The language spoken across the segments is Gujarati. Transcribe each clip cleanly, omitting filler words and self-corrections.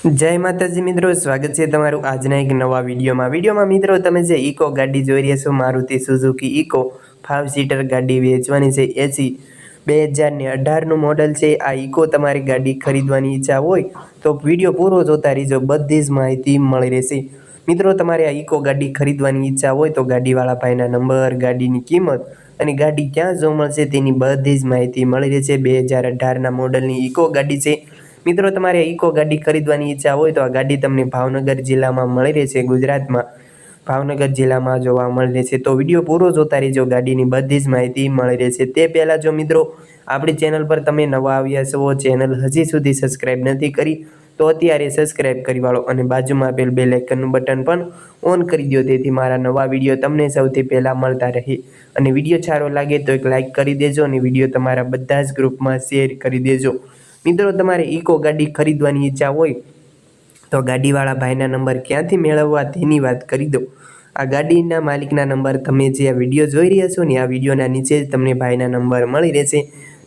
जय माताजी मित्रों, स्वागत है तमारू आजना एक नवा विडियो में। मित्रों तमे जे इको गाड़ी जोई रह्या छो, मारुति सुजुकी इको 5 सीटर गाड़ी वेचवानी छे। एसी 2018 નું મોડલ છે। આ ઇકો તમારી ગાડી ખરીદવાની ઈચ્છા હોય તો વિડીયો પૂરો જોતા રહેજો, બધી જ માહિતી મળી રહેશે। મિત્રો તમારે આ ઇકો ગાડી ખરીદવાની ઈચ્છા હોય તો ગાડીવાળા ભાઈના નંબર, ગાડીની કિંમત અને ગાડી ક્યાં જોવા મળશે તેની બધી જ માહિતી મળી રહેશે। 2018ના મોડલની ઇકો ગાડી છે। મિત્રો તમારે ઇકો ગાડી ખરીદવાની ઈચ્છા હોય તો આ ગાડી તમને ભાવનગર જિલ્લામાં મળી રહેશે, ગુજરાતમાં ભાવનગર જિલ્લામાં જોવા મળી રહેશે। તો વિડીયો પૂરો જોતા રહેજો, ગાડીની બધી જ માહિતી મળી રહેશે। તે પહેલાં જો મિત્રો આપણી ચેનલ પર તમે નવા આવ્યા છો, ચેનલ હજી સુધી સબસ્ક્રાઈબ નથી કરી તો અત્યારે સબસ્ક્રાઈબ કરી વાળો અને બાજુમાં આપેલ બેલ આઇકનનું બટન પણ ઓન કરી દો, તેથી મારા નવા વિડીયો તમને સૌથી પહેલાં મળતા રહે। અને વિડીયો સારો લાગે તો એક લાઇક કરી દેજો અને વિડીયો તમારા બધા જ ગ્રુપમાં શેર કરી દેજો। મિત્રો તમારે ઇકો ગાડી ખરીદવાની ઈચ્છા હોય તો ગાડીવાળા ભાઈના નંબર ક્યાંથી મેળવવા તેની વાત કરી દો। આ ગાડીના માલિકના નંબર તમે જે આ વિડીયો જોઈ રહ્યા છો ને, આ વિડીયોના નીચે જ તમને ભાઈના નંબર મળી રહેશે।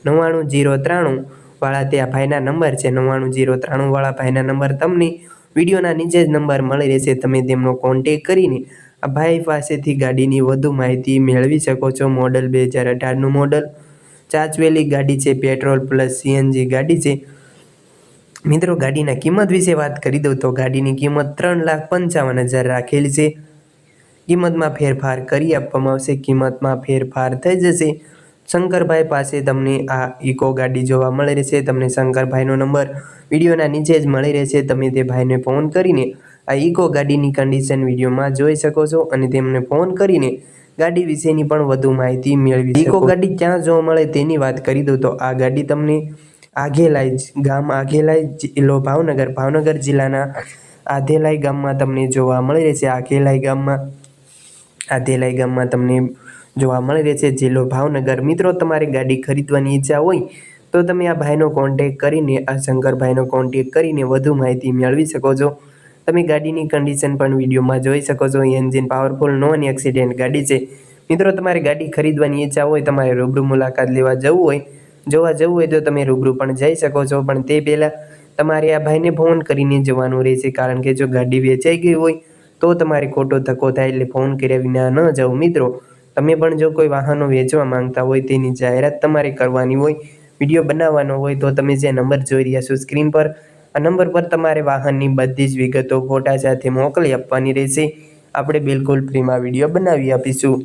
99093 વાળા તે આ ભાઈના નંબર છે। 99093 વાળા ભાઈના નંબર તમને વિડીયોના નીચે જ નંબર મળી રહેશે। તમે તેમનો કોન્ટેક કરીને આ ભાઈ પાસેથી ગાડીની વધુ માહિતી મેળવી શકો છો। મોડલ 2018નું મોડલ, ચાચવેલી ગાડી છે, પેટ્રોલ પ્લસ સીએનજી ગાડી છે। મિત્રો ગાડીના કિંમત વિશે વાત કરી દઉં તો ગાડીની કિંમત 3,55,000 રાખેલી છે। કિંમતમાં ફેરફાર કરી આપવામાં આવશે, કિંમતમાં ફેરફાર થઈ જશે। શંકરભાઈ પાસે તમને આ ઇકો ગાડી જોવા મળી રહેશે। તમને શંકરભાઈનો નંબર વિડીયોના નીચે જ મળી રહેશે। તમે તે ભાઈને ફોન કરીને આ ઇકો ગાડીની કન્ડિશન વિડીયોમાં જોઈ શકો છો અને તેમને ફોન કરીને ગાડી વિશેની પણ વધુ માહિતી મેળવી શકો। ઇકો ગાડી ક્યાં જોવા મળે તેની વાત કરી દઉં તો આ ગાડી તમને આઘેલાઈ ગામ, આઘેલાઈ જિલ્લો ભાવનગર જિલ્લાના આધેલાઈ ગામમાં તમને જોવા મળી રહેશે। આધેલાઈ ગામમાં તમને જોવા મળી રહેશે, જિલ્લો ભાવનગર। મિત્રો તમારે ગાડી ખરીદવાની ઈચ્છા હોય તો તમે આ ભાઈનો કોન્ટેક કરીને, આ શંકરભાઈનો કોન્ટેક કરીને વધુ માહિતી મેળવી શકો છો। તમે ગાડીની કન્ડિશન પણ વિડીયોમાં જોઈ શકો છો। એન્જિન પાવરફુલ, નોન એક્સિડન્ટ ગાડી છે। મિત્રો તમારે ગાડી ખરીદવાની ઈચ્છા હોય, તમારે રૂબરૂ મુલાકાત લેવા જવું હોય, જોવા જવું હોય તો તમે રૂબરૂ પણ જઈ શકો છો। પણ તે પહેલાં તમારે આ ભાઈને ફોન કરીને જવાનું રહેશે, કારણ કે જો ગાડી વેચાઈ ગઈ હોય તો તમારે ખોટો ધક્કો થાય, એટલે ફોન કર્યા વિના ન જાઓ। મિત્રો તમે પણ જો કોઈ વાહનો વેચવા માંગતા હોય, તેની જાહેરાત તમારે કરવાની હોય, વિડીયો બનાવવાનો હોય તો તમે જે નંબર જોઈ રહ્યા છો સ્ક્રીન પર, આ નંબર પર તમારે વાહનની બધી જ વિગતો ફોટા સાથે મોકલી આપવાની રહેશે। આપણે બિલકુલ ફ્રીમાં વિડીયો બનાવી આપીશું।